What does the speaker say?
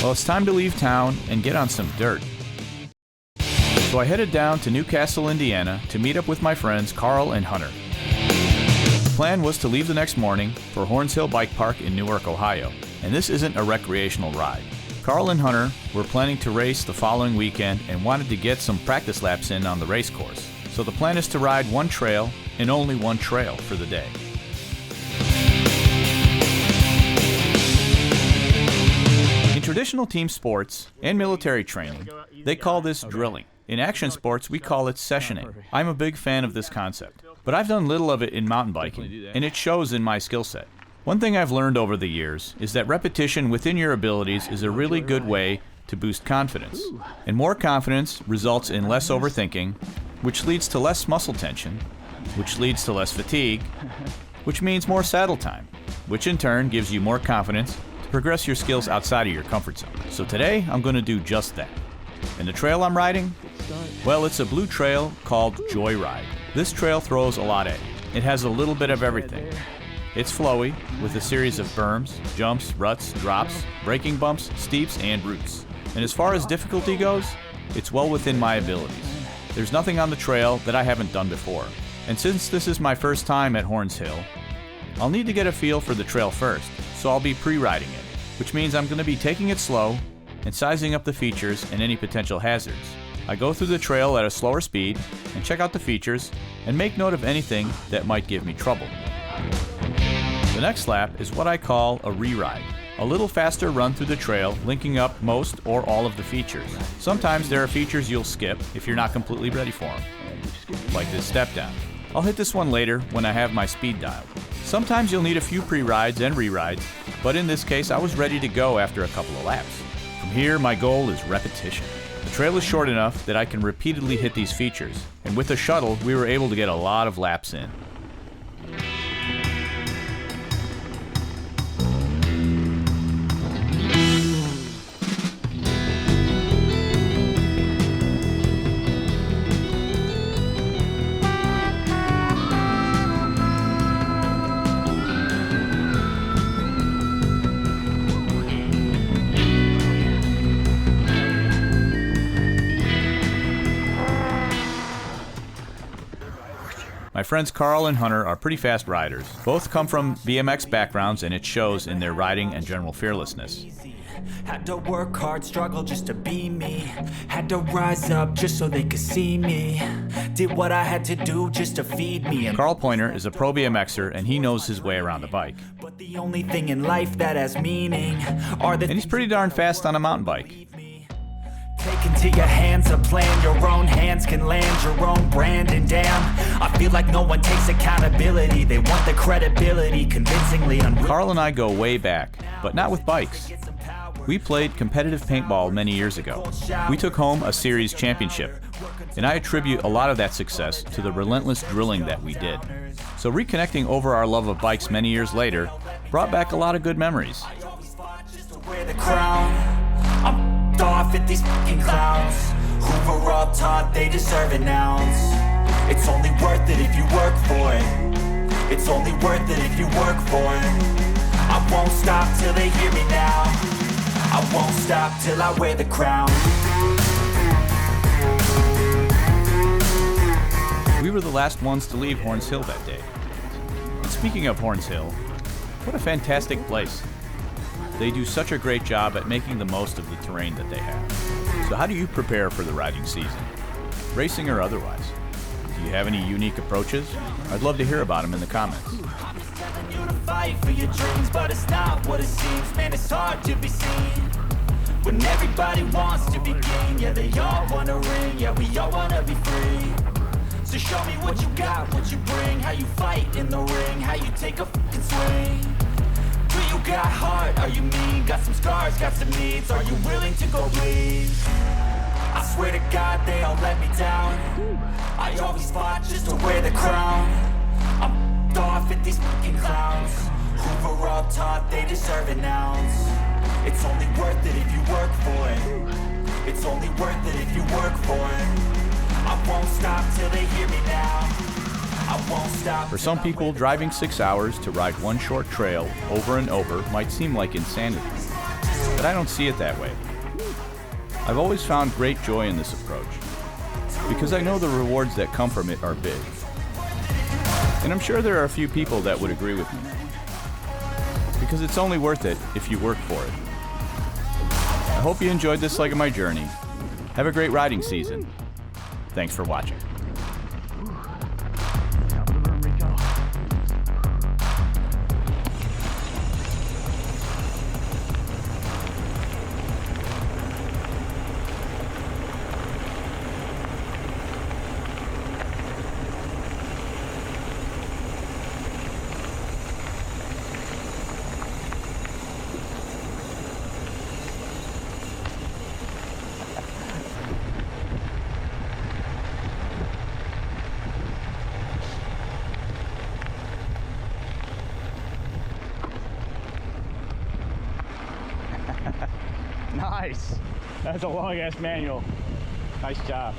Well, it's time to leave town and get on some dirt. So I headed down to Newcastle, Indiana to meet up with my friends Karl and Hunter. The plan was to leave the next morning for Horns Hill Bike Park in Newark, Ohio. And this isn't a recreational ride. Karl and Hunter were planning to race the following weekend and wanted to get some practice laps in on the race course. So the plan is to ride one trail and only one trail for the day. In traditional team sports and military training, they call this drilling. In action sports, we call it sessioning. I'm a big fan of this concept, but I've done little of it in mountain biking, and it shows in my skill set. One thing I've learned over the years is that repetition within your abilities is a really good way to boost confidence. And more confidence results in less overthinking, which leads to less muscle tension, which leads to less fatigue, which means more saddle time, which in turn gives you more confidence to progress your skills outside of your comfort zone. So today, I'm going to do just that. And the trail I'm riding? Well, it's a blue trail called Joyride. This trail throws a lot at you. It has a little bit of everything. It's flowy, with a series of berms, jumps, ruts, drops, braking bumps, steeps, and roots. And as far as difficulty goes, it's well within my abilities. There's nothing on the trail that I haven't done before. And since this is my first time at Horns Hill, I'll need to get a feel for the trail first, so I'll be pre-riding it, which means I'm going to be taking it slow and sizing up the features and any potential hazards. I go through the trail at a slower speed and check out the features and make note of anything that might give me trouble. The next lap is what I call a re-ride, a little faster run through the trail linking up most or all of the features. Sometimes there are features you'll skip if you're not completely ready for them, like this step down. I'll hit this one later when I have my speed dialed. Sometimes you'll need a few pre-rides and re-rides, but in this case I was ready to go after a couple of laps. From here, my goal is repetition. The trail is short enough that I can repeatedly hit these features, and with a shuttle we were able to get a lot of laps in. My friends Karl and Hunter are pretty fast riders. Both come from BMX backgrounds, and it shows in their riding and general fearlessness. Had to work hard, struggle just to be me. Had to rise up just so they could see me. Did what I had to do just to feed me. Karl Pointer is a pro BMXer, and he knows his way around a bike. But the only thing in life that has meaning are the and he's pretty darn fast on a mountain bike. Take into your hands a plan, your own hands can land your own brand. And damn, I feel like no one takes accountability. They want the credibility convincingly unreal. Karl and I go way back, but not with bikes. We played competitive paintball many years ago. We took home a series championship, and I attribute a lot of that success to the relentless drilling that we did. So reconnecting over our love of bikes many years later brought back a lot of good memories. Off at these fucking clowns who were all taught they deserve an ounce. It's only worth it if you work for it. It's only worth it if you work for it. I won't stop till they hear me now. I won't stop till I wear the crown. We were the last ones to leave Horns Hill that day. And speaking of Horns Hill, what a fantastic place. They do such a great job at making the most of the terrain that they have. So how do you prepare for the riding season? Racing or otherwise? Do you have any unique approaches? I'd love to hear about them in the comments. Fight for your dreams, but it's not what it seems. Man, it's hard to be seen when everybody wants to be king. Yeah, they all want a ring. Yeah, we all want to be free. So show me what you got, what you bring, how you fight in the ring, how you take a fucking swing. Do you got heart? Are you mean? Got some scars, got some needs. Are you willing to go bleed? I swear to God they all let me down. I always fought just to wear the crown. I'm off at these fucking clowns who were all taught they deserve an ounce. It's only worth it if you work for it. It's only worth it if you work for it. I won't stop till they hear me now. For some people, driving 6 hours to ride one short trail over and over might seem like insanity. but I don't see it that way. I've always found great joy in this approach, because I know the rewards that come from it are big. And I'm sure there are a few people that would agree with me, because it's only worth it if you work for it. I hope you enjoyed this leg of my journey. Have a great riding season. Thanks for watching. Nice. That's a long ass manual. Nice job.